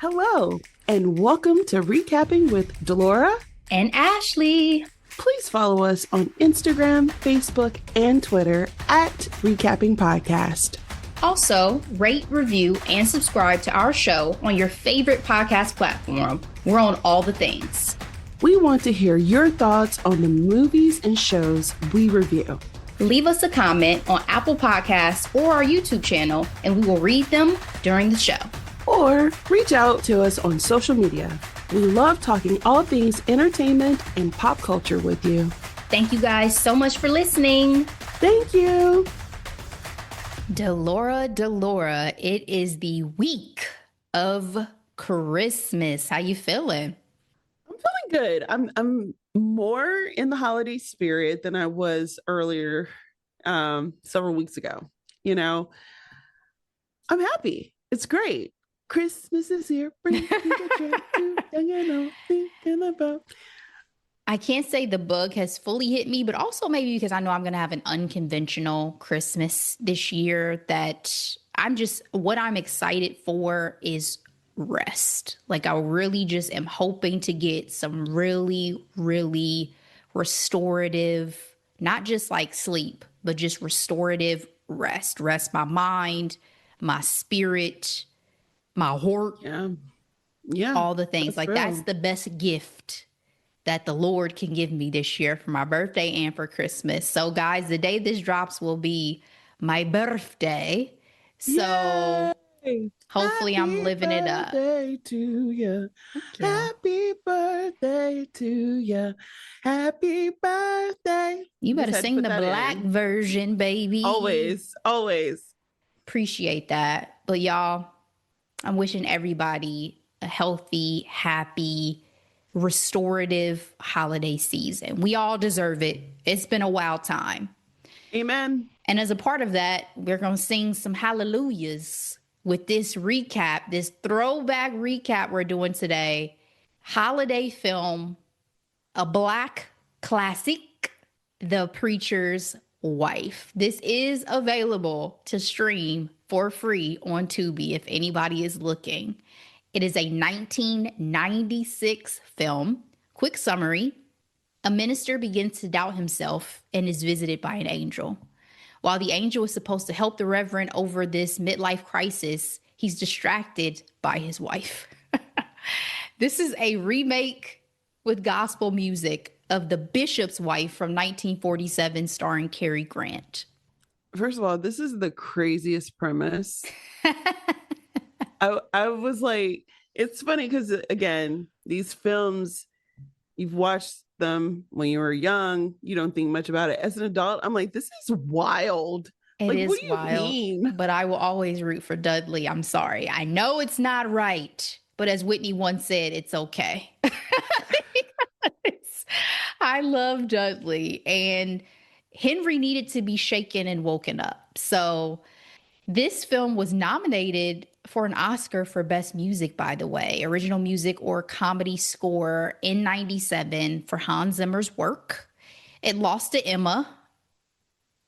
Hello, and welcome to Recapping with Delora. And Ashley. Please follow us on Instagram, Facebook, and Twitter at Recapping Podcast. Also, rate, review, and subscribe to our show on your favorite podcast platform. We're on all the things. We want to hear your thoughts on the movies and shows we review. Leave us a comment on Apple Podcasts or our YouTube channel, and we will read them during the show. Or reach out to us on social media. We love talking all things entertainment and pop culture with you. Thank you guys so much for listening. Thank you. Delora, it is the week of Christmas. How you feeling? I'm feeling good. I'm more in the holiday spirit than I was earlier, several weeks ago. You know, I'm happy. It's great. Christmas is here. Bring the joy thinking about. I can't say the bug has fully hit me, but also maybe because I know I'm going to have an unconventional Christmas this year that what I'm excited for is rest. Like I really just am hoping to get some really, really restorative, not just like sleep, but just restorative rest. Rest my mind, my spirit, my heart. Yeah. All the things. That's the best gift that the Lord can give me this year for my birthday and for Christmas. So guys, the day this drops will be my birthday. So hopefully I'm living it up. Happy birthday to you. Happy birthday to you. Happy birthday. You better sing the black version, baby. Always. Appreciate that. But y'all, I'm wishing everybody a healthy, happy, restorative holiday season. We all deserve it. It's been a wild time. Amen. And as a part of that, we're going to sing some hallelujahs with this recap, this throwback recap we're doing today. Holiday film, a Black classic, The Preacher's Wife. This is available to stream for free on Tubi if anybody is looking. It is a 1996 film. Quick summary. A minister begins to doubt himself and is visited by an angel. While the angel is supposed to help the reverend over this midlife crisis, he's distracted by his wife. This is a remake with gospel music of The Bishop's Wife from 1947 starring Cary Grant. First of all, this is the craziest premise. I was like, it's funny because, again, these films, you've watched them when you were young. You don't think much about it. As an adult, I'm like, this is wild. It is what do you wild, mean? but I will always root for Dudley. I'm sorry. I know it's not right, but as Whitney once said, it's okay. I love Dudley, and Henry needed to be shaken and woken up. So this film was nominated for an Oscar for Best Music, by the way, original music or comedy score in 97 for Hans Zimmer's work. It lost to Emma.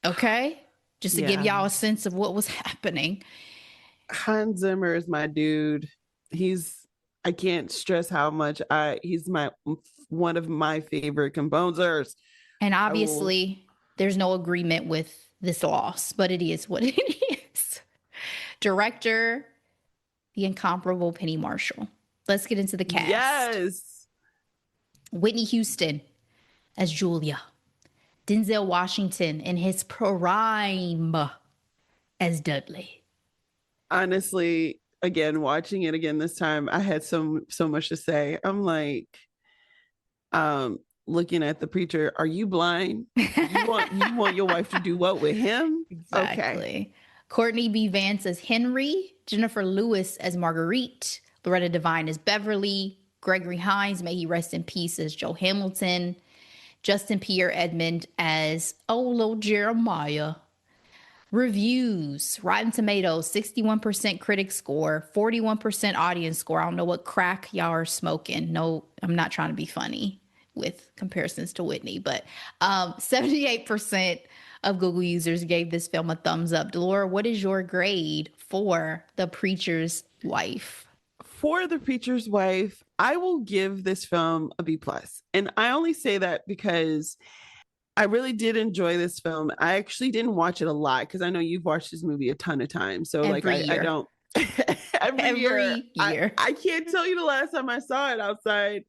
Okay. Just to give y'all a sense of what was happening. Hans Zimmer is my dude. I can't stress how much he's one of my favorite composers. And obviously there's no agreement with this loss, but it is what it is. Director, the incomparable Penny Marshall. Let's get into the cast. Yes. Whitney Houston as Julia. Denzel Washington in his prime as Dudley. Honestly, again, watching it again this time, I had so much to say. I'm like, looking at the preacher, are you blind? You want your wife to do what with him? Exactly. Okay. Courtney B. Vance as Henry, Jennifer Lewis as Marguerite, Loretta Devine as Beverly, Gregory Hines, may he rest in peace, as Joe Hamilton, Justin Pierre Edmond as little Jeremiah. Reviews, Rotten Tomatoes, 61% critic score, 41% audience score. I don't know what crack y'all are smoking. No, I'm not trying to be funny with comparisons to Whitney, but 78% of Google users gave this film a thumbs up. Delora, what is your grade for The Preacher's Wife? for The Preacher's Wife, I will give this film a B plus. And I only say that because I really did enjoy this film. I actually didn't watch it a lot because I know you've watched this movie a ton of times. So like Every I year. don't every year. Every year. I can't tell you the last time I saw it outside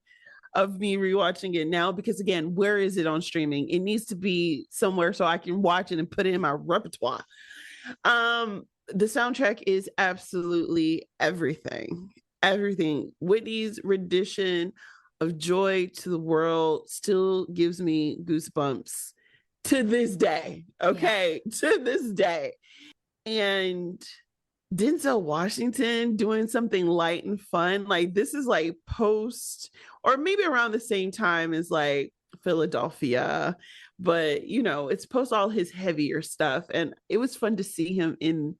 of me rewatching it now, because again, where is it on streaming? It needs to be somewhere so I can watch it and put it in my repertoire. The soundtrack is absolutely everything. Everything. Whitney's rendition of Joy to the World still gives me goosebumps to this day. Okay. Yeah. To this day. And Denzel Washington doing something light and fun. Like this is like post, or maybe around the same time as like Philadelphia, but you know, it's post all his heavier stuff. And it was fun to see him in,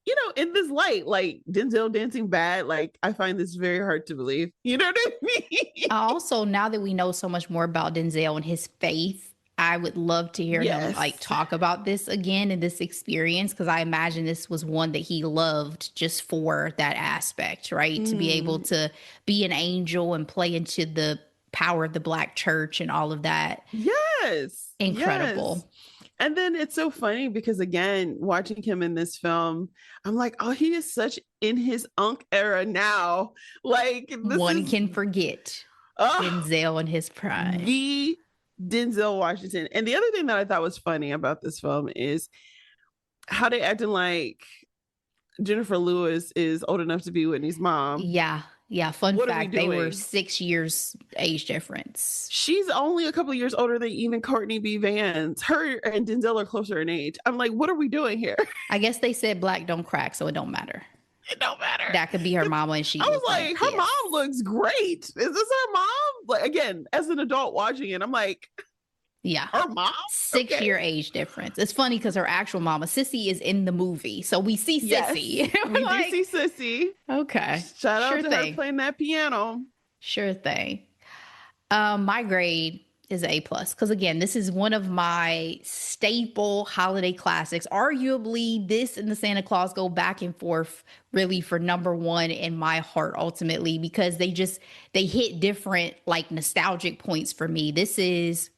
you know, in this light, like Denzel dancing bad. Like I find this very hard to believe. You know what I mean? Also, now that we know so much more about Denzel and his faith, I would love to hear him like talk about this again and this experience, because I imagine this was one that he loved just for that aspect, right? To be able to be an angel and play into the power of the Black church and all of that. Yes. Incredible. Yes. And then it's so funny because again, watching him in this film, I'm like, oh, he is such in his unk era now. Like one can forget Denzel in his prime. The Denzel Washington. And the other thing that I thought was funny about this film is how they acting like Jennifer Lewis is old enough to be Whitney's mom. Yeah. Yeah. Fun fact, they were 6 years age difference. She's only a couple of years older than even Courtney B. Vance. Her and Denzel are closer in age. I'm like, what are we doing here? I guess they said black don't crack, so it don't matter. It don't matter. That could be her mama, and I was like, her mom looks great. Is this her mom? Like again, as an adult watching it, I'm like, yeah, her mom. 6-year age difference. It's funny because her actual mama, Sissy, is in the movie, so we see Sissy. We like, do see Sissy. Okay, shout out to her playing that piano. Sure thing. My grade is A+, because again, this is one of my staple holiday classics. Arguably, this and the Santa Claus go back and forth really for number one in my heart ultimately, because they hit different like nostalgic points for me. This is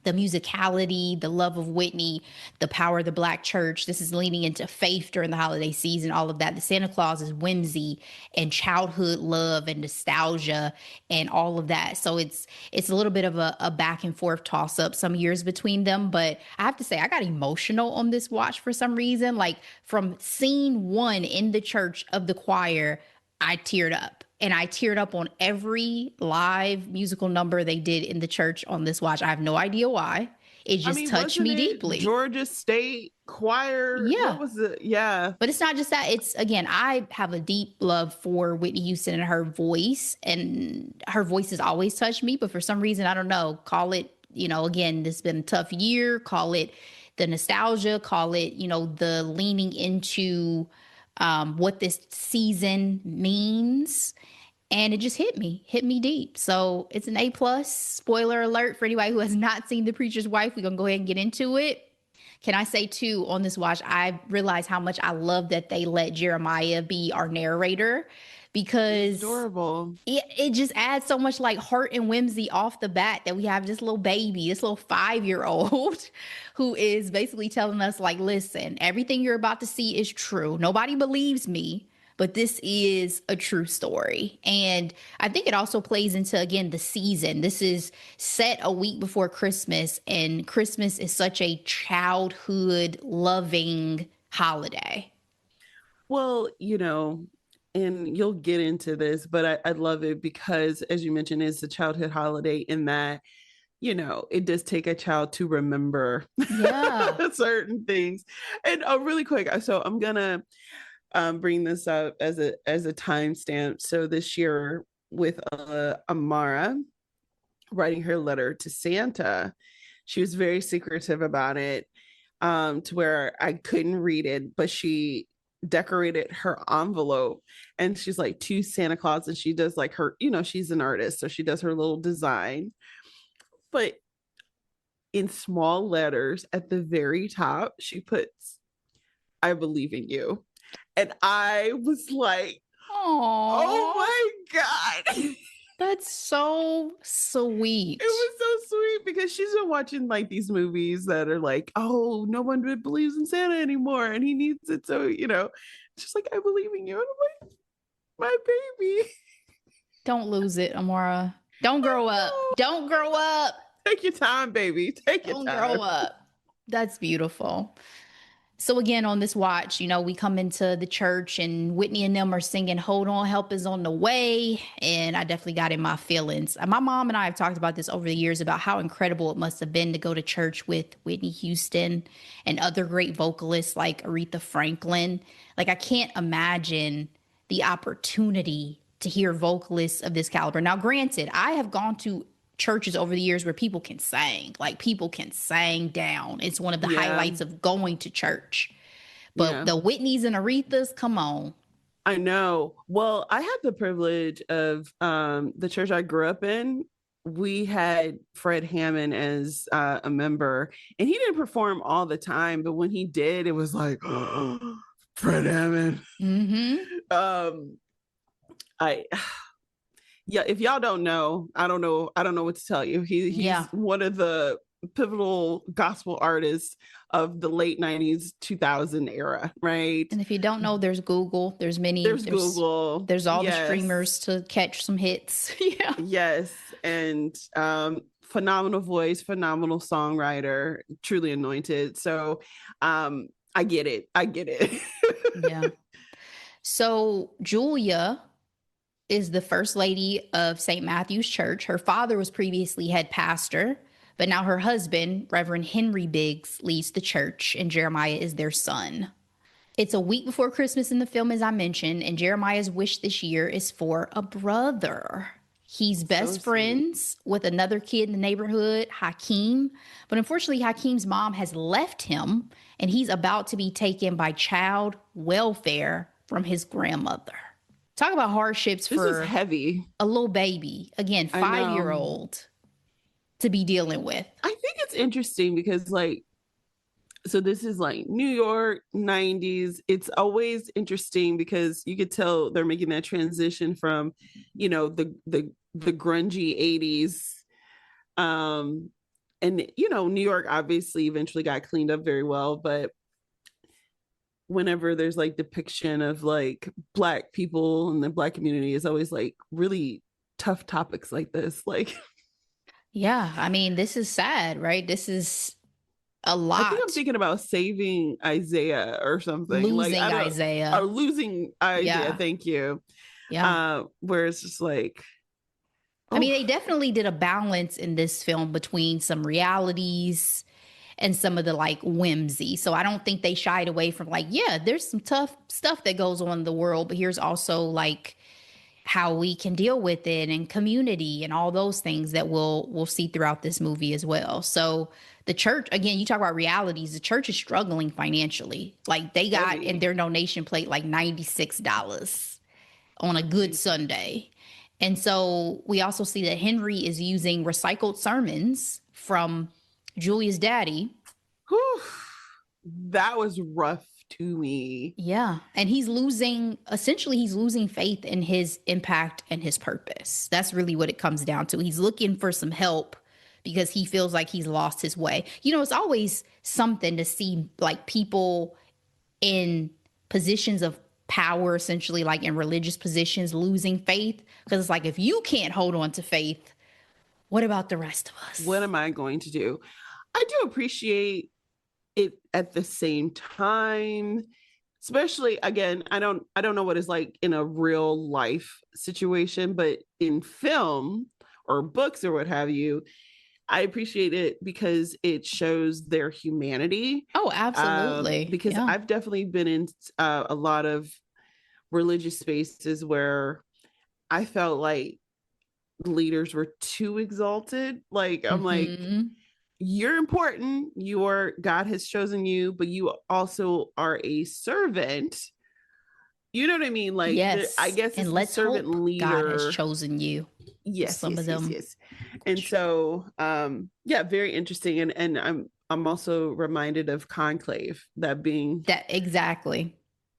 the musicality, the love of Whitney, the power of the Black church. This is leaning into faith during the holiday season, all of that. The Santa Claus is whimsy and childhood love and nostalgia and all of that. So it's a little bit of a back and forth toss up some years between them. But I have to say, I got emotional on this watch for some reason. Like from scene 1 in the church of the choir, I teared up. And I teared up on every live musical number they did in the church on this watch. I have no idea why. It just touched me deeply. Georgia State Choir. Yeah. What was it? Yeah. But it's not just that. It's, again, I have a deep love for Whitney Houston and her voice. And her voice has always touched me. But for some reason, I don't know, call it, you know, again, this has been a tough year. Call it the nostalgia. Call it, you know, the leaning into what this season means. And it just hit me deep. So it's an A+. Spoiler alert for anybody who has not seen The Preacher's Wife. We're going to go ahead and get into it. Can I say too, on this watch, I realized how much I love that they let Jeremiah be our narrator, because it's adorable. It just adds so much like heart and whimsy off the bat that we have this little baby, this little 5-year-old who is basically telling us like, listen, everything you're about to see is true. Nobody believes me, but this is a true story. And I think it also plays into, again, the season. This is set a week before Christmas, and Christmas is such a childhood loving holiday. Well, you know, and you'll get into this, but I love it because, as you mentioned, it's a childhood holiday in that, you know, it does take a child to remember certain things. And really quick, so I'm going to bring this up as a timestamp. So this year with Amara writing her letter to Santa, she was very secretive about it, to where I couldn't read it, but she decorated her envelope and she's like to Santa Claus, and she does like her, you know, she's an artist, so she does her little design, but in small letters at the very top she puts, "I believe in you." And I was like, Oh Oh, my God. that's so It sweet. was so sweet because she's been watching like these movies that are like, oh, no one believes in Santa anymore and he needs it. So, she's like, I believe in you. And I'm like, my baby. Don't lose it, Amara. Don't grow up. No. Don't grow up. Take your time, baby. Take your Don't grow time. up. That's beautiful. So again, on this watch, we come into the church and Whitney and them are singing "Hold On, Help Is on the Way," and I definitely got in my feelings. My mom and I have talked about this over the years about how incredible it must have been to go to church with Whitney Houston and other great vocalists like Aretha Franklin. Like I can't imagine the opportunity to hear vocalists of this caliber. Now, granted, I have gone to churches over the years where people can sing, like people can sing down. It's one of the Yeah. highlights of going to church. But Yeah. the Whitneys and Arethas, come on. I know. Well, I had the privilege of the church I grew up in. We had Fred Hammond as a member, and he didn't perform all the time, but when he did, it was like, oh, Fred Hammond. Mm-hmm. I Yeah, if y'all don't know, I don't know what to tell you. He's Yeah. one of the pivotal gospel artists of the late 90s 2000 era, right? And if you don't know, there's Google. There's many. There's Google. There's all the Yes. streamers to catch some hits. Yeah. Yes, and phenomenal voice, phenomenal songwriter, truly anointed. So I get it. I get it. Yeah. So Julia is the first lady of St. Matthew's Church. Her father was previously head pastor, but now her husband, Reverend Henry Biggs, leads the church, and Jeremiah is their son. It's a week before Christmas in the film, as I mentioned, and Jeremiah's wish this year is for a brother. He's best friends with another kid in the neighborhood, Hakeem. But unfortunately, Hakeem's mom has left him, and he's about to be taken by child welfare from his grandmother. Talk about hardships This for is heavy. a little baby, again, I know. 5-year-old, to be dealing with. I think it's interesting because so this is like New York 90s. It's always interesting because you could tell they're making that transition from, the grungy 80s. And New York obviously eventually got cleaned up very well, but whenever there's like depiction of like Black people and the Black community, is always like really tough topics like this. Like, Yeah, I mean, this is sad, right? This is a lot. I think I'm thinking about Saving Isaiah or something. Losing Isaiah. Or Losing Isaiah. Yeah. Thank you. Yeah. Where it's just like, I mean, they definitely did a balance in this film between some realities and some of the like whimsy. So I don't think they shied away from like, yeah, there's some tough stuff that goes on in the world, but here's also like how we can deal with it and community and all those things that we'll see throughout this movie as well. So the church, again, you talk about realities, the church is struggling financially. Like they got in their donation plate like $96 on a good Sunday. And so we also see that Henry is using recycled sermons from Julia's daddy. whew, that was rough to me. Yeah. And he's losing faith in his impact and his purpose. That's really what it comes down to. He's looking for some help because he feels like he's lost his way. It's always something to see like people in positions of power, essentially like in religious positions, losing faith. Because it's like, if you can't hold on to faith, what about the rest of us? What am I going to do? I do appreciate it at the same time, especially again, I don't know what it's like in a real life situation, but in film or books or what have you, I appreciate it because it shows their humanity. Oh, absolutely. Because I've definitely been in a lot of religious spaces where I felt like leaders were too exalted. Like, I'm like, you're important. God has chosen you, but you also are a servant. You know what I mean? Like, yes. I guess and let's servant hope leader. God has chosen you. Yes, some of them. Yes. And so, very interesting. And I'm also reminded of Conclave, that being that exactly.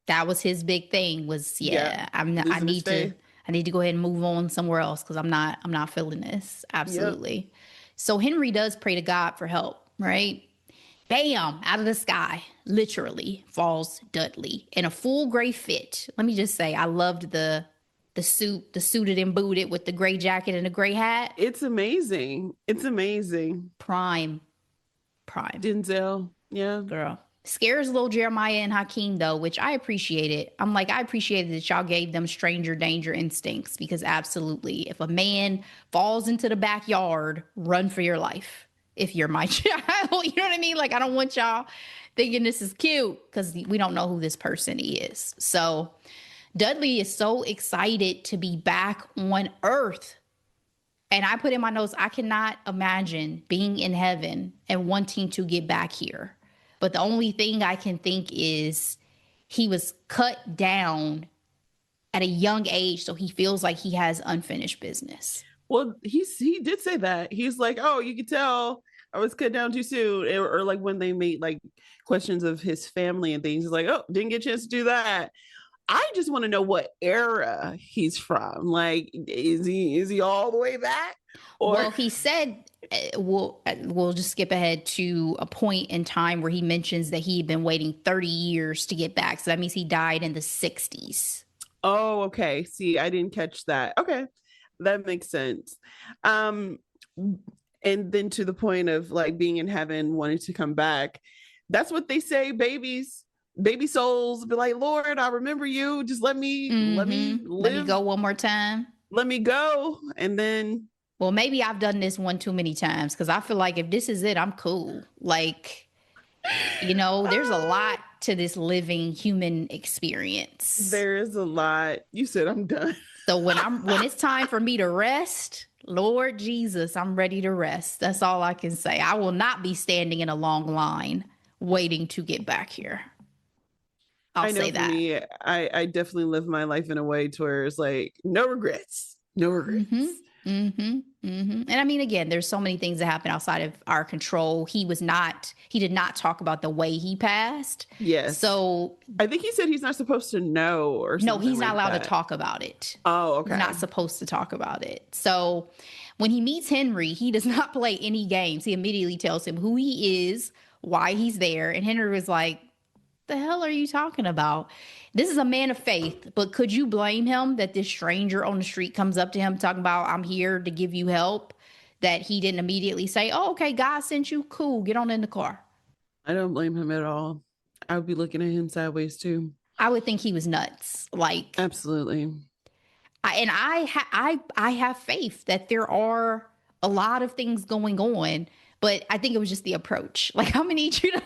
That was his big thing was, Yeah, yeah, I'm not, losing his faith. I need to go ahead and move on somewhere else because I'm not feeling this. Yep. Absolutely. So Henry does pray to God for help, right? Bam, out of the sky, literally falls Dudley in a full gray fit. Let me just say, I loved the suited and booted with the gray jacket and the gray hat. It's amazing. It's amazing. Prime, prime. Denzel. Yeah. Girl. Scares little Jeremiah and Hakeem though, which I appreciated. I'm like, I appreciated that y'all gave them stranger danger instincts because absolutely, if a man falls into the backyard, run for your life. If you're my child, you know what I mean? Like, I don't want y'all thinking this is cute because we don't know who this person is. So Dudley is so excited to be back on Earth. And I put in my notes, I cannot imagine being in heaven and wanting to get back here. But the only thing I can think is he was cut down at a young age, so he feels like he has unfinished business. Well, he did say that. He's like, oh, you could tell I was cut down too soon. Or like when they made like questions of his family and things, he's like, oh, didn't get a chance to do that. I just want to know what era he's from. Like, is he all the way back? Or well, he said we'll just skip ahead to a point in time where he mentions that he'd been waiting 30 years to get back. So that means he died in the 60s. oh, okay. See, I didn't catch that. Okay, that makes sense. Um, and then to the point of like being in heaven, wanting to come back. That's what they say, baby souls be like, Lord, I remember you. Just let me Let live. me go one more time. Let me go. And then Well, maybe I've done this one too many times because I feel like if this is it, I'm cool. Like, there's a lot to this living human experience. there is a lot. You said I'm done. So when it's time for me to rest, Lord Jesus, I'm ready to rest. That's all I can say. I will not be standing in a long line waiting to get back here. I'll I know say for that. me, I definitely live my life in a way to where it's like no regrets. No regrets. And I mean, again, there's so many things that happen outside of our control. He did not talk about the way he passed. Yes. So I think he said he's not supposed to know or something. no, he's not like allowed that. to talk about it. Oh, okay. He's not supposed to talk about it. So when he meets Henry, he does not play any games. He immediately tells him who he is, why he's there. And Henry was like, the hell are you talking about? This is a man of faith, but could you blame him that this stranger on the street comes up to him talking about, I'm here to give you help, that he didn't immediately say, oh, okay, God sent you, cool, get on in the car. I don't blame him at all. I would be looking at him sideways too. I would think he was nuts. Like, absolutely. I have faith that there are a lot of things going on, but I think it was just the approach. Like, I'm gonna need you to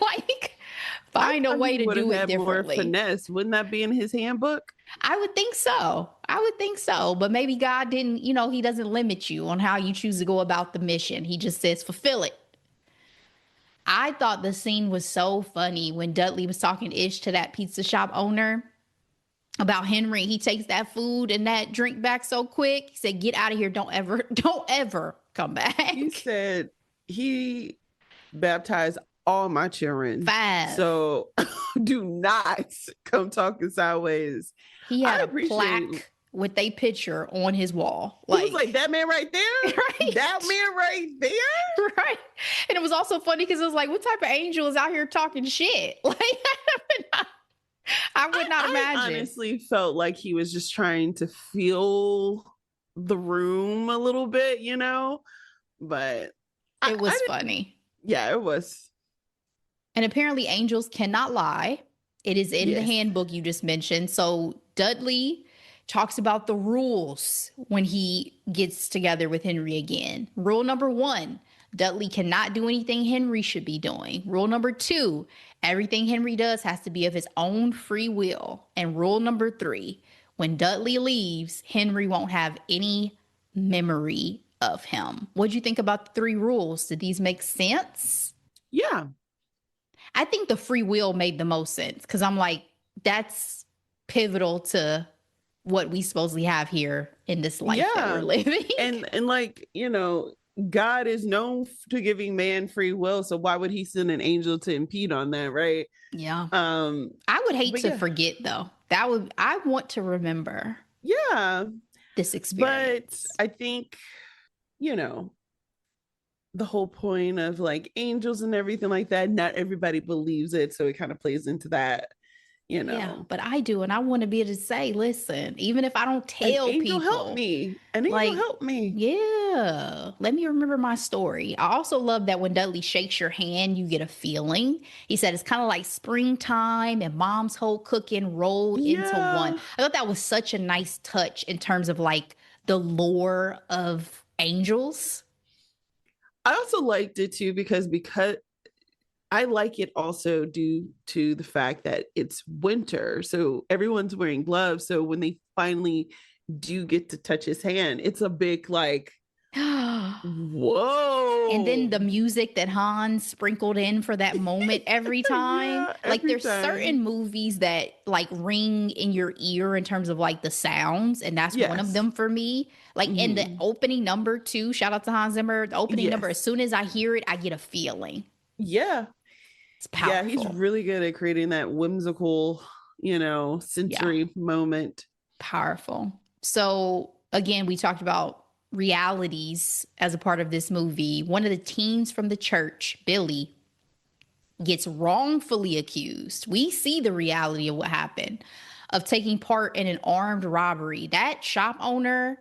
find a way to do it differently. More finesse. Wouldn't that be in his handbook? I would think so. But maybe God didn't, he doesn't limit you on how you choose to go about the mission. He just says, fulfill it. I thought the scene was so funny when Dudley was talking ish to that pizza shop owner about Henry. He takes that food and that drink back so quick. He said, get out of here. Don't ever come back. He said he baptized all my children. 5. So do not come talking sideways. He had a plaque with a picture on his wall. He was like, that man right there? Right. That man right there? Right. And it was also funny because it was like, what type of angel is out here talking shit? Like, I would not imagine. I honestly felt like he was just trying to feel the room a little bit, but it was funny. Yeah, it was. And apparently angels cannot lie. It is in the handbook you just mentioned. So Dudley talks about the rules when he gets together with Henry again. Rule number 1, Dudley cannot do anything Henry should be doing. Rule number 2, everything Henry does has to be of his own free will. And rule number 3, when Dudley leaves, Henry won't have any memory of him. What'd you think about the 3 rules? Did these make sense? Yeah. I think the free will made the most sense because I'm like, that's pivotal to what we supposedly have here in this life that we're living. And like, God is known to giving man free will, so why would he send an angel to impede on that, right? Yeah. Um, I would hate but to yeah, forget though. I want to remember yeah. this But experience. I think, you know, the whole point of like angels and everything like that, not everybody believes it. So it kind of plays into that, you Yeah, know. but I do. And I want to be able to say, listen, even if I don't An tell angel help people, me. An angel like, help me. yeah, let me remember my story. I also love that when Dudley shakes your hand, you get a feeling. He said it's kind of like springtime and mom's whole cooking rolled into one. Yeah. I thought that was such a nice touch in terms of like the lore of angels. I also liked it too because I like it also due to the fact that it's winter. So everyone's wearing gloves. So when they finally do get to touch his hand, it's a big like, And then whoa. the music that Hans sprinkled in for that moment every time. Yeah, Like every there's certain time. movies that like ring in your ear in terms of like the sounds, and that's one of Yes. them for me. Like in the Mhm. opening number too, shout out to Hans Zimmer. The opening number, as Yes. soon as I hear it, I get a feeling. Yeah. It's Yeah, he's powerful. really good at creating that whimsical, Yeah, sensory moment. powerful. So again, we talked about realities as a part of this movie. One of the teens from the church, Billy, gets wrongfully accused. We see the reality of what happened of taking part in an armed robbery. That shop owner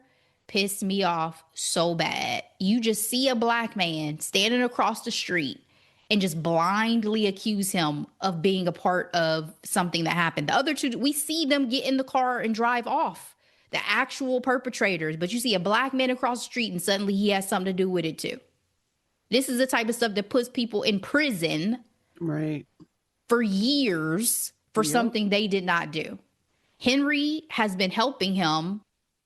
pissed me off so bad. You just see a black man standing across the street and just blindly accuse him of being a part of something that happened. The other two, we see them get in the car and drive off, the actual perpetrators, but you see a black man across the street and suddenly he has something to do with it too. This is the type of stuff that puts people in prison Right. for years for Yep. something they did not do. Henry has been helping him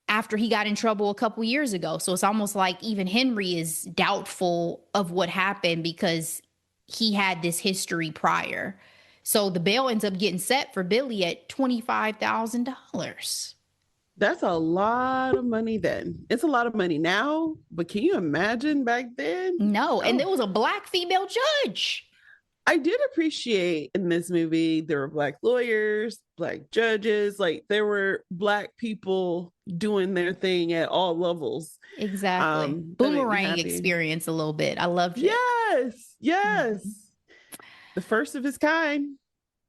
after he got in trouble a couple years ago. So it's almost like even Henry is doubtful of what happened because he had this history prior. So the bail ends up getting set for Billy at $25,000. That's a lot of money then. It's a lot of money now, but can you imagine back then? No, and Oh, there was a black female judge. I did appreciate in this movie there were black lawyers, black judges, like there were black people doing their thing at all levels. Exactly. That made me Boomerang happy. experience a little bit. I loved it. Yes, Mhm. yes. The first of his kind.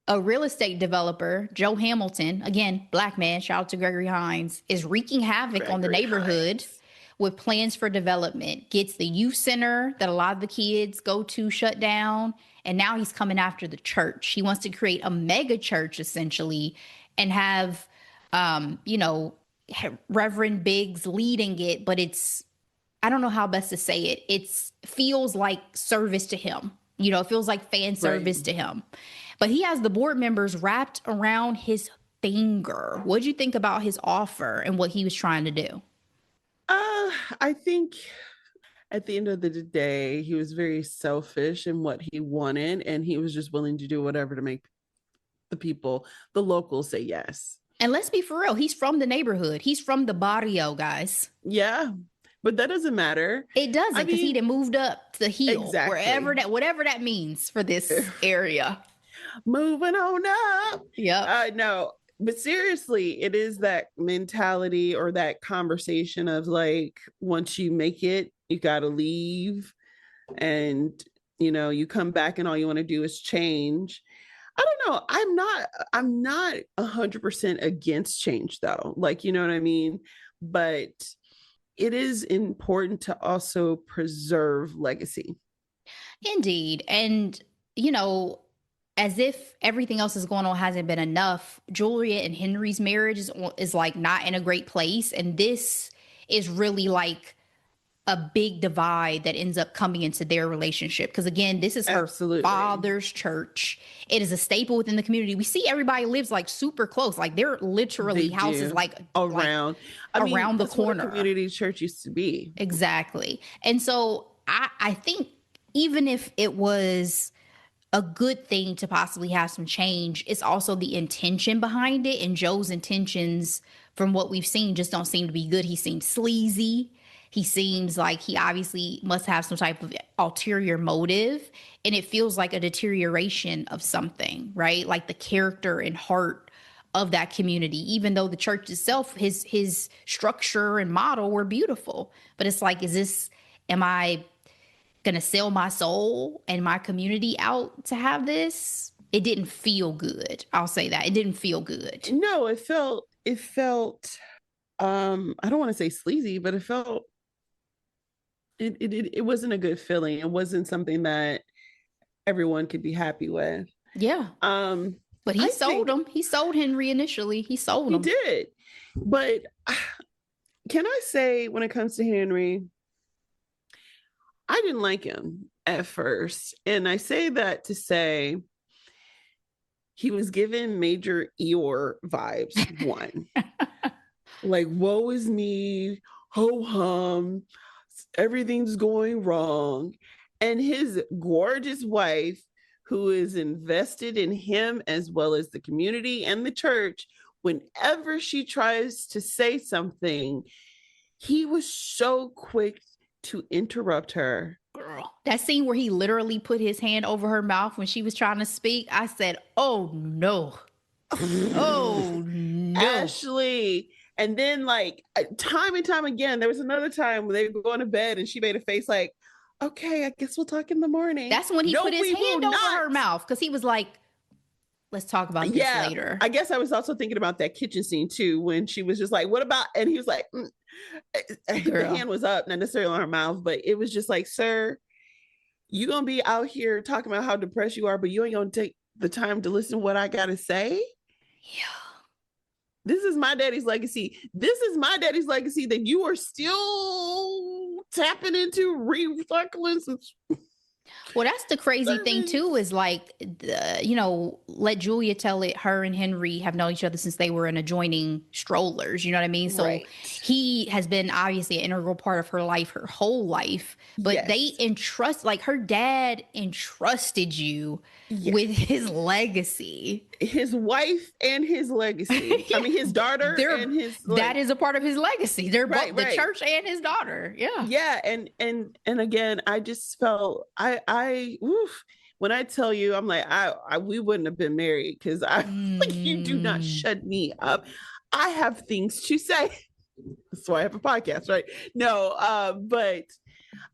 A real estate developer, Joe Hamilton, again, black man, shout out to Gregory Hines, is wreaking havoc on the Gregory neighborhood Hines. with plans for development. Gets the youth center that a lot of the kids go to shut down. And now he's coming after the church. He wants to create a mega church essentially and have, you know, Reverend Biggs leading it, but I don't know how best to say it. It's feels like service to him. You know, it feels like fan Right. service to him. But he has the board members wrapped around his finger. What'd you think about his offer and what he was trying to do? I think at the end of the day, he was very selfish in what he wanted, and he was just willing to do whatever to make the people, the locals, say yes. And let's be for real, he's from the neighborhood. He's from the barrio, guys. Yeah, but that doesn't matter. It I doesn't because he mean, done moved up the hill, exactly. whatever that means for this area. Moving on up. Yep. No, but seriously, it is that mentality or that conversation of like, once you make it, you got to leave. And, you come back and all you want to do is change. I don't know. I'm not 100% against change though. Like, you know what I mean? But it is important to also preserve legacy. Indeed. And, you know, as if everything else is going on hasn't been enough, Juliet and Henry's marriage is like not in a great place. And this is really like a big divide that ends up coming into their relationship. Because again, this is her Absolutely. father's church. It is a staple within the community. We see everybody lives like super close. Like they're literally They houses do like around. I mean, around the that's what a corner. community church used to be. Exactly. And so I think even if it was a good thing to possibly have some change, it's also the intention behind it. And Joe's intentions, from what we've seen, just don't seem to be good. He seems sleazy. He seems like he obviously must have some type of ulterior motive, and it feels like a deterioration of something, right? Like the character and heart of that community, even though the church itself, his structure and model were beautiful. But it's like, am I gonna sell my soul and my community out to have this? It didn't feel good. I'll say that. It didn't feel good. No, it felt I don't want to say sleazy, but it wasn't a good feeling. It wasn't something that everyone could be happy with. Yeah. But he I sold think him. He sold Henry initially. He sold he him. did. But can I say, when it comes to Henry, I didn't like him at first. And I say that to say he was given major Eeyore vibes. One, like, woe is me, ho hum, everything's going wrong. And his gorgeous wife, who is invested in him as well as the community and the church, whenever she tries to say something, he was so quick to interrupt her. Girl, that scene where he literally put his hand over her mouth when she was trying to speak, I said, oh no. Oh no. Ashley. And then, like, time and time again, there was another time when they were going to bed and she made a face like, okay, I guess we'll talk in the morning. That's when he No, put his we will hand over not. her mouth, because he was like, let's talk about this Yeah, later. I guess I was also thinking about that kitchen scene too, when she was just like, what about, and he was like, the Girl. hand was up, not necessarily on her mouth, but it was just like, sir, you gonna be out here talking about how depressed you are, but you ain't gonna take the time to listen to what I gotta say? Yeah. This is my daddy's legacy. This is my daddy's legacy that you are still tapping into, recycling some. Well, that's the crazy thing too, is like, let Julia tell it, her and Henry have known each other since they were in adjoining strollers. You know what I mean? So Right. he has been obviously an integral part of her life, her whole life. But Yes. they like her dad entrusted you with his legacy. His wife and his legacy. I mean, his daughter and his. That is a part of his legacy. They're both the right. church and his daughter. Yeah. Yeah, and again, I just felt oof, when I tell you, I'm like, we wouldn't have been married, because like, you do not shut me up. I have things to say. That's why I have a podcast, right? No, but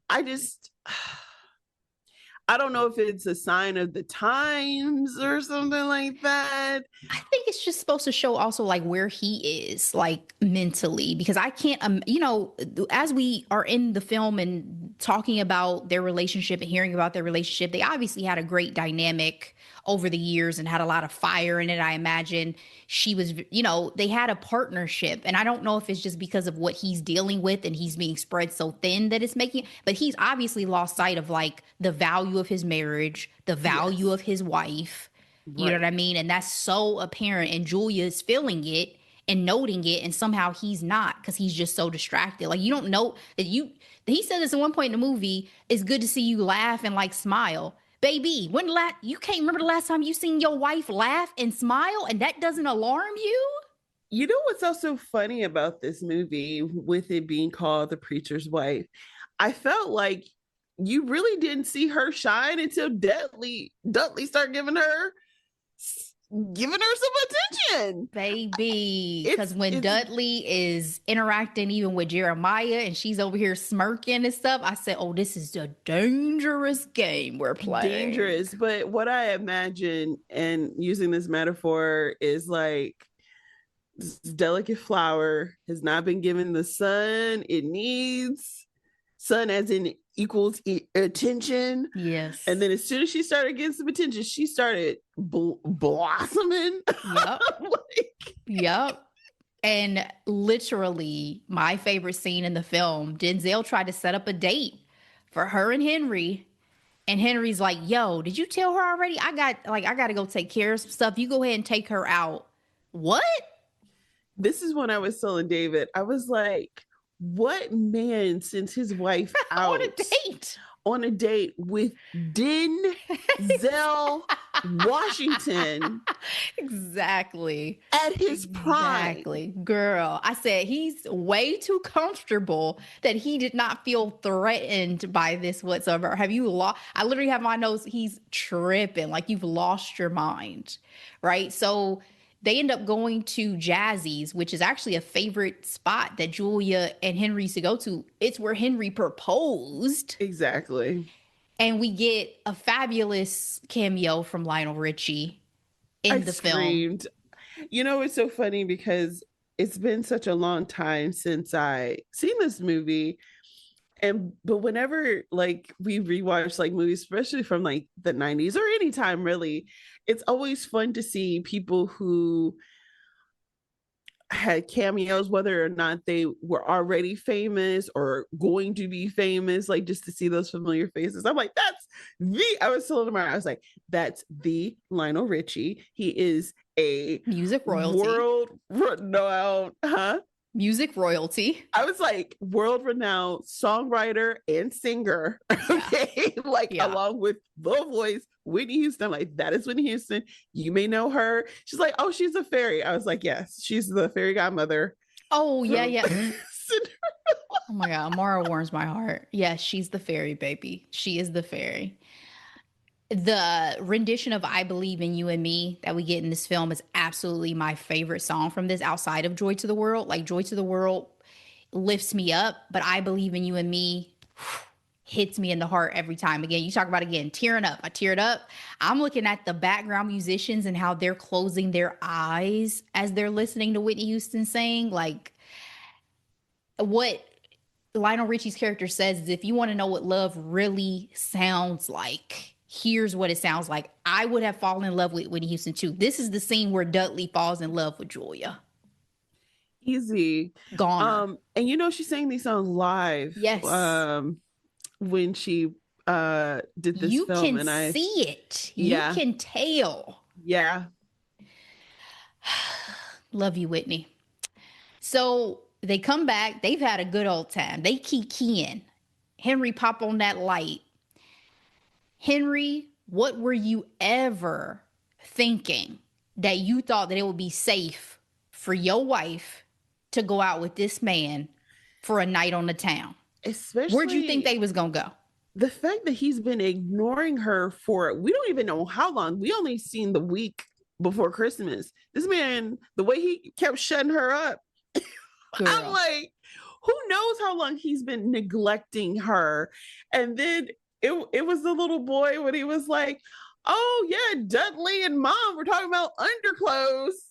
I just I don't know if it's a sign of the times or something like that. I think it's just supposed to show also like where he is like mentally, because I can't, as we are in the film and talking about their relationship and hearing about their relationship, they obviously had a great dynamic over the years and had a lot of fire in it. I imagine she was, they had a partnership, and I don't know if it's just because of what he's dealing with and he's being spread so thin that it's making, but he's obviously lost sight of like the value of his marriage, the value of his wife. You know what I mean? And that's so apparent. And Julia's feeling it and noting it. And somehow he's not, because he's just so distracted. Like, you don't know that he said this at one point in the movie, it's good to see you laugh and like smile. Baby, you can't remember the last time you seen your wife laugh and smile, and that doesn't alarm you? You know what's also funny about this movie, with it being called The Preacher's Wife? I felt like you really didn't see her shine until Dudley started giving her some attention, baby. Because when Dudley is interacting even with Jeremiah and she's over here smirking and stuff, I said, oh, this is a dangerous game we're playing. Dangerous. But what I imagine, and using this metaphor, is like, this delicate flower has not been given the sun it needs. Sun as in equals attention. Yes. And then as soon as she started getting some attention, she started blossoming. Yep. Yep. And literally my favorite scene in the film, Denzel tried to set up a date for her and Henry. And Henry's like, yo, did you tell her already? I got to go take care of some stuff. You go ahead and take her out. What? This is when I was telling David, I was like, what man sends his wife out on a date with Denzel Washington Exactly. at his prime. Exactly. Girl, I said he's way too comfortable that he did not feel threatened by this whatsoever. Have you lost? I literally have my notes. He's tripping. Like you've lost your mind. Right. So they end up going to Jazzy's, which is actually a favorite spot that Julia and Henry used to go to. It's where Henry proposed. Exactly. And we get a fabulous cameo from Lionel Richie I in the film. screamed. You know, it's so funny because it's been such a long time since I seen this movie. And but whenever like we rewatch like movies, especially from like the 90s or any time really, it's always fun to see people who had cameos, whether or not they were already famous or going to be famous, like just to see those familiar faces. I'm like, I was telling Mara, I was like, that's the Lionel Richie. He is a Music royalty. world renowned, huh? Music royalty. I was like world renowned songwriter and singer. Okay. Like along with the voice, Whitney Houston. Like that is Whitney Houston. You may know her. She's like, oh, she's a fairy. I was like, yes, she's the fairy godmother. Oh, yeah. Oh my God. Mara warms my heart. Yes, she's the fairy, baby. She is the fairy. The rendition of I Believe in You and Me that we get in this film is absolutely my favorite song from this outside of Joy to the World. Like Joy to the World lifts me up, but I Believe in You and Me hits me in the heart every time. Again, you talk about again, tearing up. I teared up. I'm looking at the background musicians and how they're closing their eyes as they're listening to Whitney Houston sing. Like what Lionel Richie's character says is if you want to know what love really sounds like, here's what it sounds like. I would have fallen in love with Whitney Houston too. This is the scene where Dudley falls in love with Julia. Easy. Gone. And you know, she sang these songs live. Yes. When she did this you film. You can see it. You can tell. Yeah. Love you, Whitney. So they come back. They've had a good old time. They keep keying. Henry pop on that light. Henry, what were you ever thinking that you thought that it would be safe for your wife to go out with this man for a night on the town? Especially, where'd you think they was gonna go? The fact that he's been ignoring her for, we don't even know how long. We only seen the week before Christmas. This man, the way he kept shutting her up, I'm like, who knows how long he's been neglecting her? And then it was the little boy when he was like, oh yeah, Dudley and mom were talking about underclothes.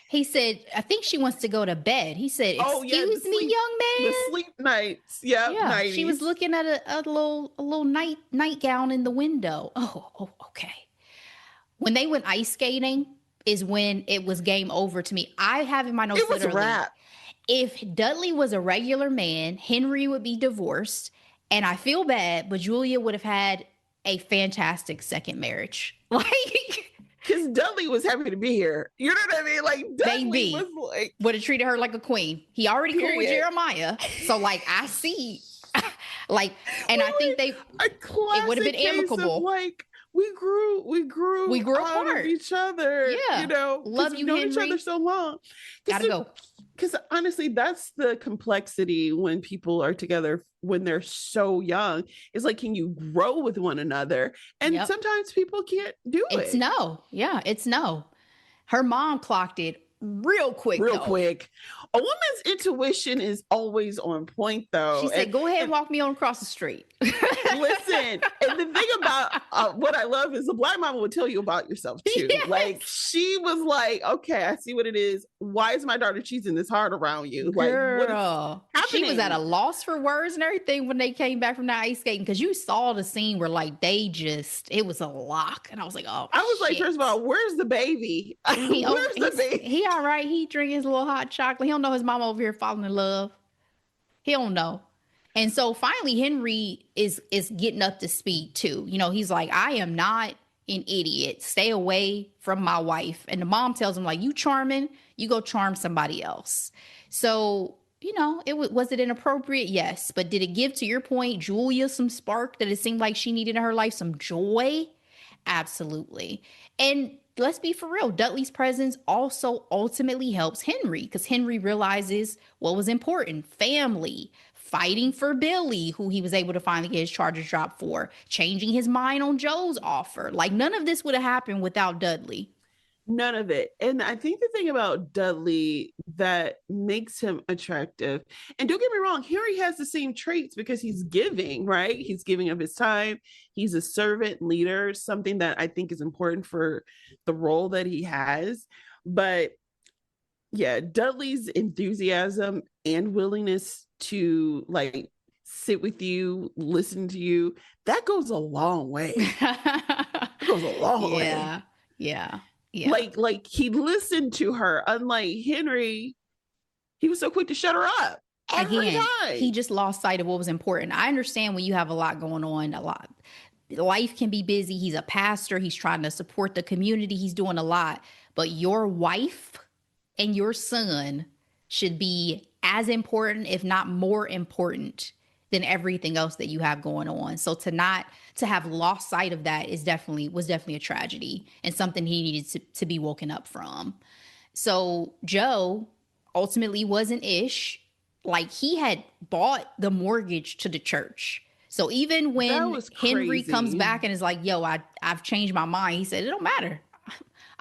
He said, I think she wants to go to bed. He said, excuse me, young man. The sleep nights. Yeah. 90s. She was looking at a little nightgown in the window. Oh, okay. When they went ice skating is when it was game over to me. I have in my notes, it was literally, a wrap. If Dudley was a regular man, Henry would be divorced. And I feel bad, but Julia would have had a fantastic second marriage. Like, because Dudley was happy to be here. You know what I mean? Like, Dudley was like, would have treated her like a queen. He already cool with Jeremiah. So, like, I see. Like, and I think it would have been amicable. Like, we grew apart of each other. Yeah. You know, love you, Henry. Known each other so long. Gotta go. Because honestly, that's the complexity when people are together when they're so young. It's like, can you grow with one another? And sometimes people can't do it. It's no. Yeah, it's no. Her mom clocked it real quick. A woman's intuition is always on point, though. She said, go ahead and walk me on across the street. Listen, and the thing about what I love is the Black mama will tell you about yourself, too. Yes. Like, she was like, okay, I see what it is. Why is my daughter cheesing this hard around you? Like, girl, she was at a loss for words and everything when they came back from that ice skating, because you saw the scene where, like, it was a lock. And I was like, oh, I was like, first of all, where's the baby? Where's the baby? He all right. He drinking his little hot chocolate. He don't know his mama over here falling in love. He don't know. And so finally Henry is getting up to speed too. You know, he's like, I am not an idiot. Stay away from my wife. And the mom tells him, like, you charming, you go charm somebody else. So, you know, was it inappropriate? Yes. But did it give, to your point, Julia some spark that it seemed like she needed in her life, some joy? Absolutely. And let's be for real, Dudley's presence also ultimately helps Henry because Henry realizes what was important: family, fighting for Billy, who he was able to finally get his charges dropped for, changing his mind on Joe's offer. Like, none of this would have happened without Dudley. None of it. And I think the thing about Dudley that makes him attractive, and don't get me wrong, Harry has the same traits because he's giving, right? He's giving of his time. He's a servant leader, something that I think is important for the role that he has. But yeah, Dudley's enthusiasm and willingness to like sit with you, listen to you, that goes a long way. It goes a long way. Yeah. Yeah. Yeah. Like he listened to her, unlike Henry. He was so quick to shut her up every Again, he time. just lost sight of what was important. I understand when you have a lot going on, a lot. Life can be busy. He's a pastor. He's trying to support the community. He's doing a lot. But your wife and your son should be as important, if not more important, than everything else that you have going on. So to have lost sight of that was definitely a tragedy and something he needed to be woken up from. So Joe ultimately wasn't ish. Like, he had bought the mortgage to the church. So even That when was Henry comes crazy. back and is like, yo, I've changed my mind, he said, it don't matter.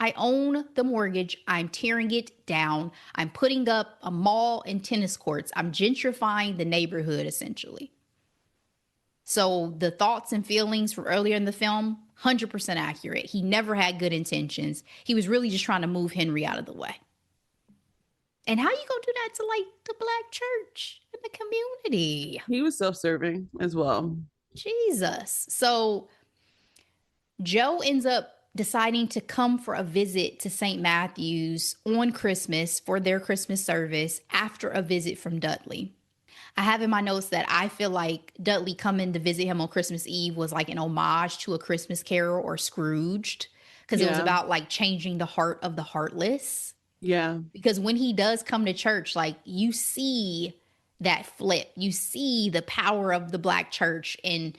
I own the mortgage. I'm tearing it down. I'm putting up a mall and tennis courts. I'm gentrifying the neighborhood, essentially. So the thoughts and feelings from earlier in the film, 100% accurate. He never had good intentions. He was really just trying to move Henry out of the way. And how you gonna do that to like the black church and the community? He was self-serving as well. Jesus. So Joe ends up deciding to come for a visit to St. Matthew's on Christmas for their Christmas service after a visit from Dudley. I have in my notes that I feel like Dudley coming to visit him on Christmas Eve was like an homage to A Christmas Carol or Scrooged, because it was Yeah. about like changing the heart of the heartless. Yeah. Because when he does come to church, like, you see that flip, you see the power of the black church and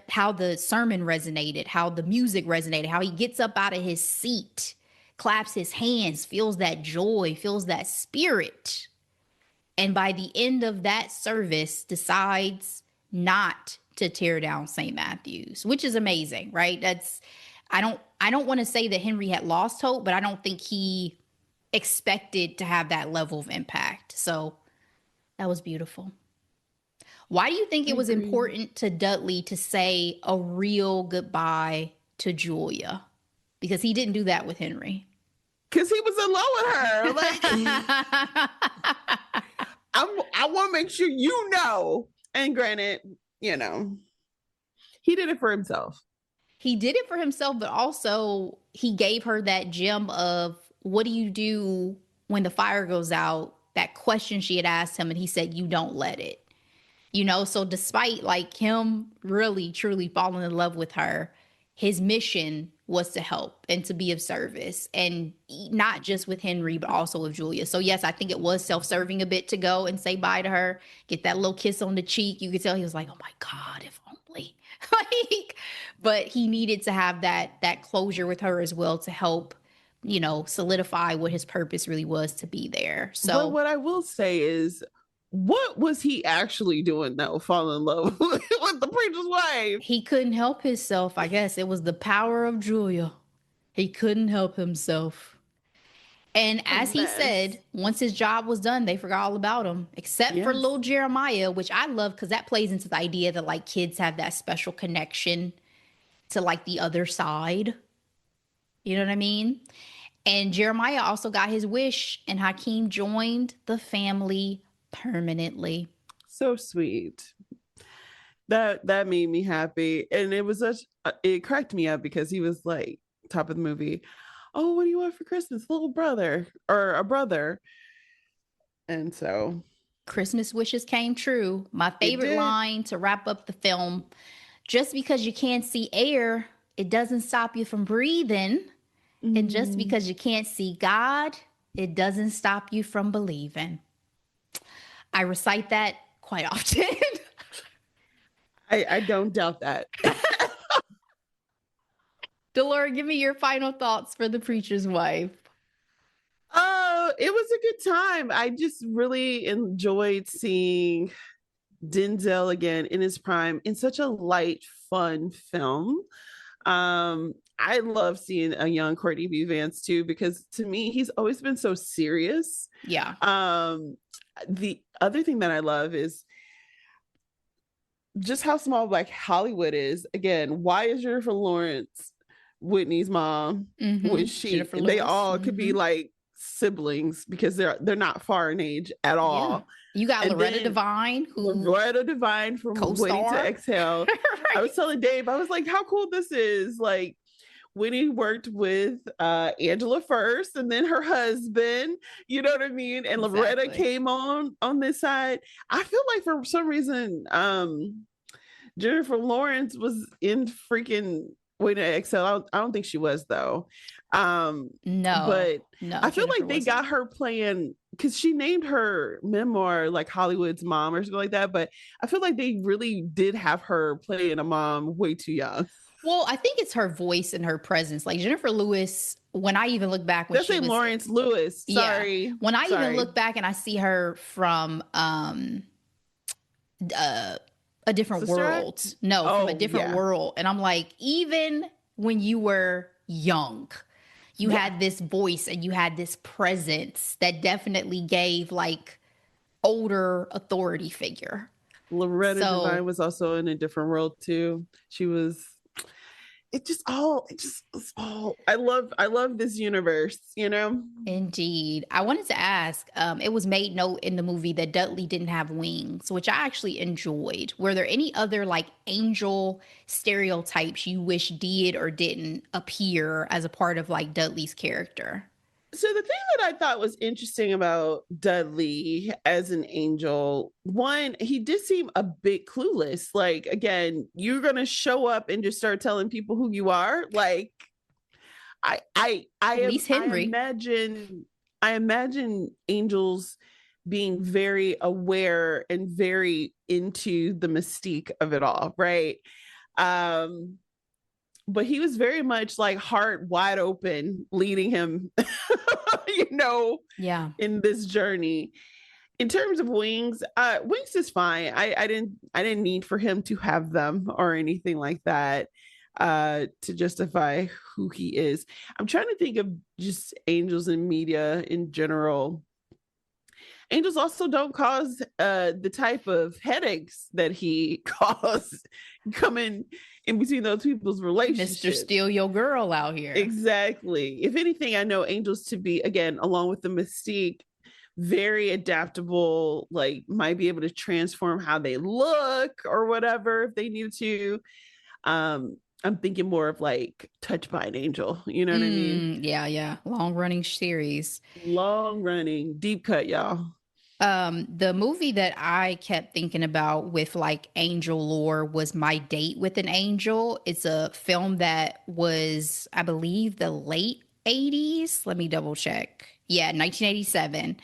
how the sermon resonated, how the music resonated, how he gets up out of his seat, claps his hands, feels that joy, feels that spirit. And by the end of that service, decides not to tear down St. Matthew's, which is amazing, right? I don't want to say that Henry had lost hope, but I don't think he expected to have that level of impact. So that was beautiful. Why do you think I it was agree. important to Dudley to say a real goodbye to Julia? Because he didn't do that with Henry. Because he was in love with her. Like I want to make sure you know. And granted, you know, he did it for himself. He did it for himself, but also he gave her that gem of, what do you do when the fire goes out? That question she had asked him, and he said, you don't let it. So despite like him really truly falling in love with her, his mission was to help and to be of service, and not just with Henry but also with Julia. So yes, I think it was self-serving a bit to go and say bye to her, get that little kiss on the cheek. You could tell he was like, oh my god, if only. Like, but he needed to have that closure with her as well to help solidify what his purpose really was to be there. But So what I will say is, what was he actually doing that would fall in love with the preacher's wife? he couldn't help himself. I guess it was the power of Julia. He couldn't help himself. And A as he mess. said, once his job was done, they forgot all about him, except for Yes. little Jeremiah, which I love because that plays into the idea that like kids have that special connection to like the other side. You know what I mean? And Jeremiah also got his wish, and Hakeem joined the family permanently. So sweet. That made me happy. And it was such it cracked me up because he was like top of the movie. Oh, what do you want for Christmas? Little brother or a brother. And so Christmas wishes came true. My it favorite did. line to wrap up the film: just because you can't see air, it doesn't stop you from breathing. And just Mm, because you can't see God, it doesn't stop you from believing. I recite that quite often. I don't doubt that. Delora, give me your final thoughts for The Preacher's Wife. Oh, it was a good time. I just really enjoyed seeing Denzel again in his prime in such a light, fun film. I love seeing a young Courtney B. Vance too, because to me, he's always been so serious. Yeah. The other thing that I love is just how small Black Hollywood is. Again, why is Jennifer Lawrence Whitney's mom when Jennifer they Lewis. all could be like siblings because they're not far in age at all. You got And Loretta then Devine, who Loretta Devine from Waiting to Exhale. Right. I was telling Dave, I was like, how cool this is. Like, Winnie worked with Angela first and then her husband, you know what I mean? And Loretta came on this side. I feel like for some reason, Jennifer Lawrence was in freaking Waiting to Exhale. I don't think she was though. No, but I feel Jennifer like they got her playing because she named her memoir like Hollywood's mom or something like that. But I feel like they really did have her playing a mom way too young. Well, I think it's her voice and her presence. Like Jennifer Lewis, when I even look back when Let's say Lawrence Lewis. Sorry. Yeah. When I even look back and I see her from a different world. No, from a different world. And I'm like, even when you were young, you had this voice and you had this presence that definitely gave like older authority figure. Loretta Devine was also in a different world too. She was it's all I love this universe, you know. Indeed. I wanted to ask, it was made note in the movie that Dudley didn't have wings, which I actually enjoyed. Were there any other like angel stereotypes you wish did or didn't appear as a part of like Dudley's character? So the thing that I thought was interesting about Dudley as an angel, one, he did seem a bit clueless. Like, again, you're gonna show up and just start telling people who you are. Like, I imagine angels being very aware and very into the mystique of it all, right? But he was very much like heart wide open, leading him, you know, in this journey. In terms of wings, wings is fine. I didn't need for him to have them or anything like that to justify who he is. I'm trying to think of just angels in media in general. Angels also don't cause the type of headaches that he caused coming in between those people's relationships. Mr. Steal Your Girl out here. Exactly. If anything, I know angels to be, again, along with the mystique, very adaptable, like might be able to transform how they look or whatever if they needed to. I'm thinking more of like Touched by an Angel. You know what I mean? Yeah. Long running series. Long running, deep cut, y'all. The movie that I kept thinking about with like angel lore was My Date with an Angel. It's a film that was, I believe, the late 80s. Let me double check. Yeah, 1987.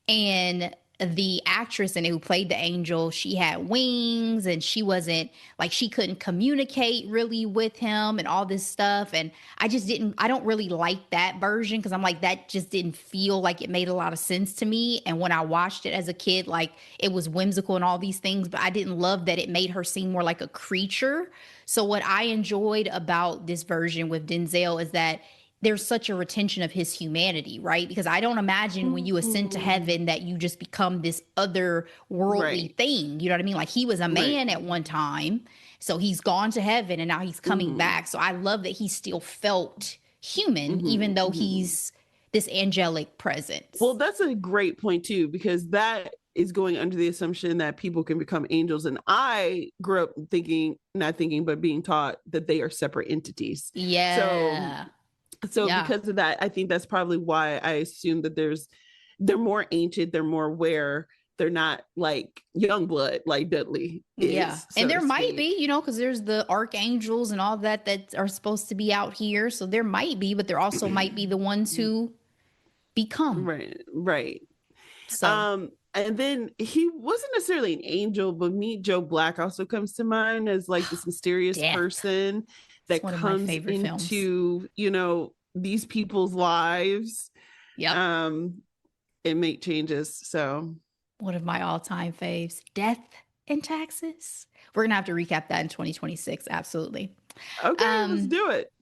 And the actress in it who played the angel, she had wings and she wasn't like, she couldn't communicate really with him and all this stuff. And I don't really like that version because I'm like, that just didn't feel like it made a lot of sense to me. And when I watched it as a kid, like it was whimsical and all these things, but I didn't love that it made her seem more like a creature. So what I enjoyed about this version with Denzel is that there's such a retention of his humanity, right? Because I don't imagine when you ascend to heaven that you just become this otherworldly thing. You know what I mean? Like he was a man at one time, so he's gone to heaven and now he's coming back. So I love that he still felt human, even though he's this angelic presence. Well, that's a great point too, because that is going under the assumption that people can become angels. And I grew up but being taught that they are separate entities. Yeah. So because of that, I think that's probably why I assume that they're more ancient, they're more aware, they're not like young blood like Dudley is. And there might be, you know, because there's the archangels and all that are supposed to be out here. So there might be, but there also might be the ones who become. Right. So and then he wasn't necessarily an angel, but Meet Joe Black also comes to mind as like this mysterious person It's that one of my comes favorite films. into, these people's lives, Yep. um, and make changes. So, One of my all-time faves. Death and Taxes. We're gonna have to recap that in 2026. Absolutely. okay, let's Um, do it.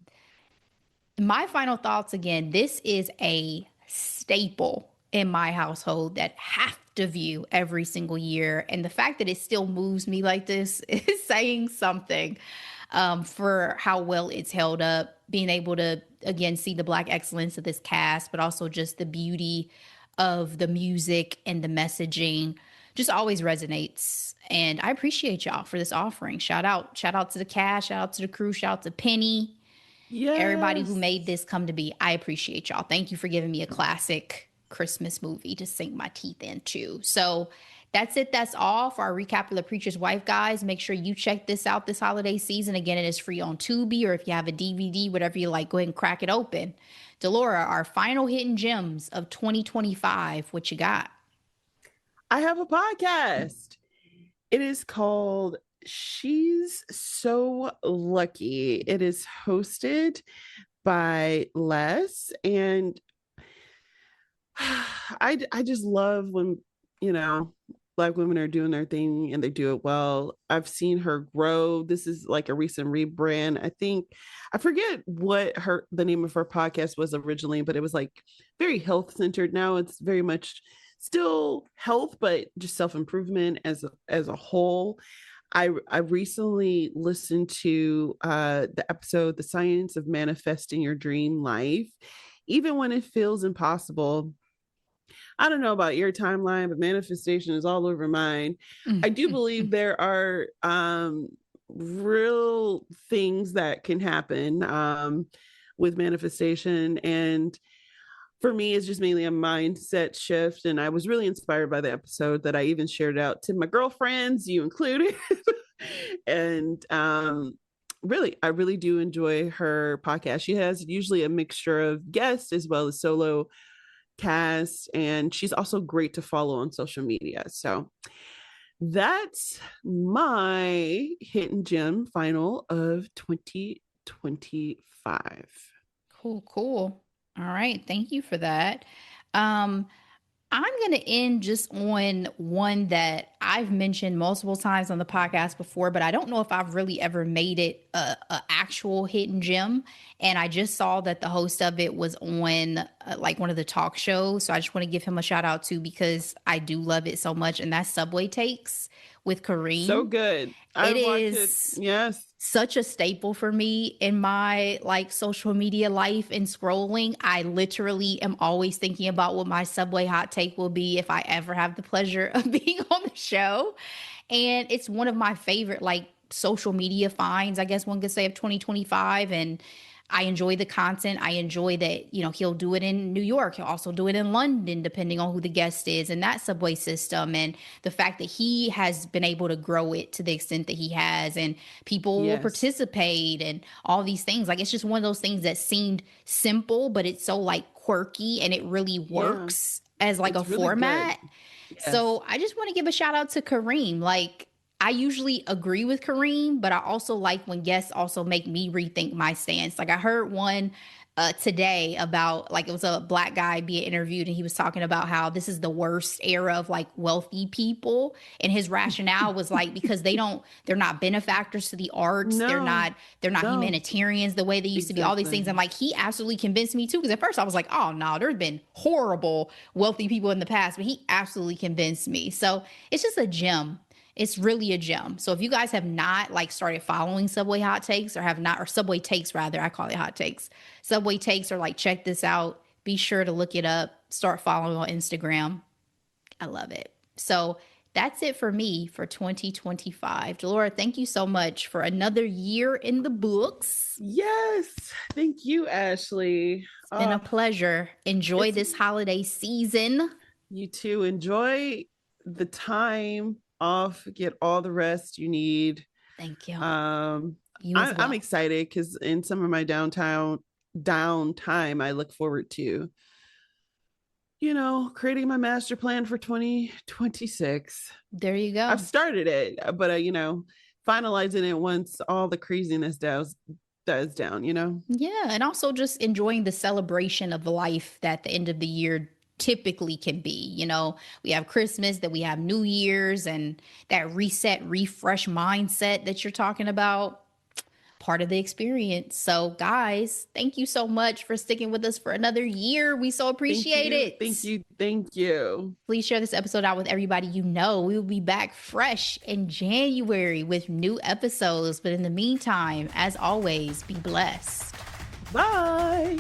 my final thoughts again, this is a staple in my household that have to view every single year. And the fact that it still moves me like this is saying something, for how well it's held up. Being able to, again, see the Black excellence of this cast, but also just the beauty of the music and the messaging just always resonates. And I appreciate y'all for this offering. Shout out to the cast, shout out to the crew, shout out to Penny, everybody who Yes. made this come to be. I appreciate y'all. Thank you for giving me a classic Christmas movie to sink my teeth into. So that's it. That's all for our recap of The Preacher's Wife, guys. Make sure you check this out this holiday season. Again, it is free on Tubi, or if you have a DVD, whatever you like, go ahead and crack it open. Delora, our final hidden gems of 2025. What you got? I have a podcast. It is called She's So Lucky. It is hosted by Les, and I just love when, you know, Black women are doing their thing and they do it well. I've seen her grow. This is like a recent rebrand. I think I forget what the name of her podcast was originally, but it was like very health centered. Now it's very much still health, but just self improvement as a whole. I recently listened to the episode "The Science of Manifesting Your Dream Life," even when it feels impossible. I don't know about your timeline, but manifestation is all over mine. I do believe there are real things that can happen with manifestation. And for me, it's just mainly a mindset shift. And I was really inspired by the episode that I even shared out to my girlfriends, you included. and really, I really do enjoy her podcast. She has usually a mixture of guests as well as solo cast, and she's also great to follow on social media. So that's my hidden gem final of 2025. Cool, cool. All right. Thank you for that. Um, I'm going to end just on one that I've mentioned multiple times on the podcast before, but I don't know if I've really ever made it a actual hidden gem. And I just saw that the host of it was on like one of the talk shows. So I just want to give him a shout out too, because I do love it so much. And that's Subway Takes with So Kareem. good. I It watch it. is Yes. such a staple for me in my like social media life and scrolling. I literally am always thinking about what my Subway hot take will be if I ever have the pleasure of being on the show. And it's one of my favorite like social media finds, I guess one could say, of 2025. And I enjoy the content. I enjoy that, he'll do it in New York. He'll also do it in London, depending on who the guest is and that subway system. And the fact that he has been able to grow it to the extent that he has, and people will Yes. participate and all these things. Like, it's just one of those things that seemed simple, but it's so like quirky and it really Yeah. works as like a It's really good. format. Yes. So I just want to give a shout out to Kareem. Like, I usually agree with Kareem, but I also like when guests also make me rethink my stance. Like, I heard one today about, like, it was a Black guy being interviewed, and he was talking about how this is the worst era of like wealthy people, and his rationale was like, because they're not benefactors to the arts, No, they're not no, humanitarians the way they used to be, all these things. exactly. I'm like, he absolutely convinced me too, because at first I was like, oh no, there's been horrible wealthy people in the past, but he absolutely convinced me. So it's just a gem. It's really a gem. So if you guys have not like started following Subway Hot Takes, or have not, or Subway Takes rather, I call it Hot Takes, Subway Takes, or like check this out, be sure to look it up, start following on Instagram. I love it. So that's it for me for 2025. Delora, thank you so much for another year in the books. Yes. Thank you, Ashley. It's been a pleasure. Enjoy It's this holiday season. you too. Enjoy the time off, get all the rest you need. Thank you. Um, You as I'm well. excited because in some of my downtime, I look forward to, creating my master plan for 2026. There you I've go. started it, but finalizing it once all the craziness dies down, you know? Yeah, and also just enjoying the celebration of life that the end of the year typically can be. You know, we have Christmas, that we have New Year's, and that reset, refresh mindset that you're talking about, part of the experience. So, guys, thank you so much for sticking with us for another year. We so Thank appreciate you. it. Thank you. Thank you. Please share this episode out with everybody you know. We will be back fresh in January with new episodes. But in the meantime, as always, be blessed. Bye.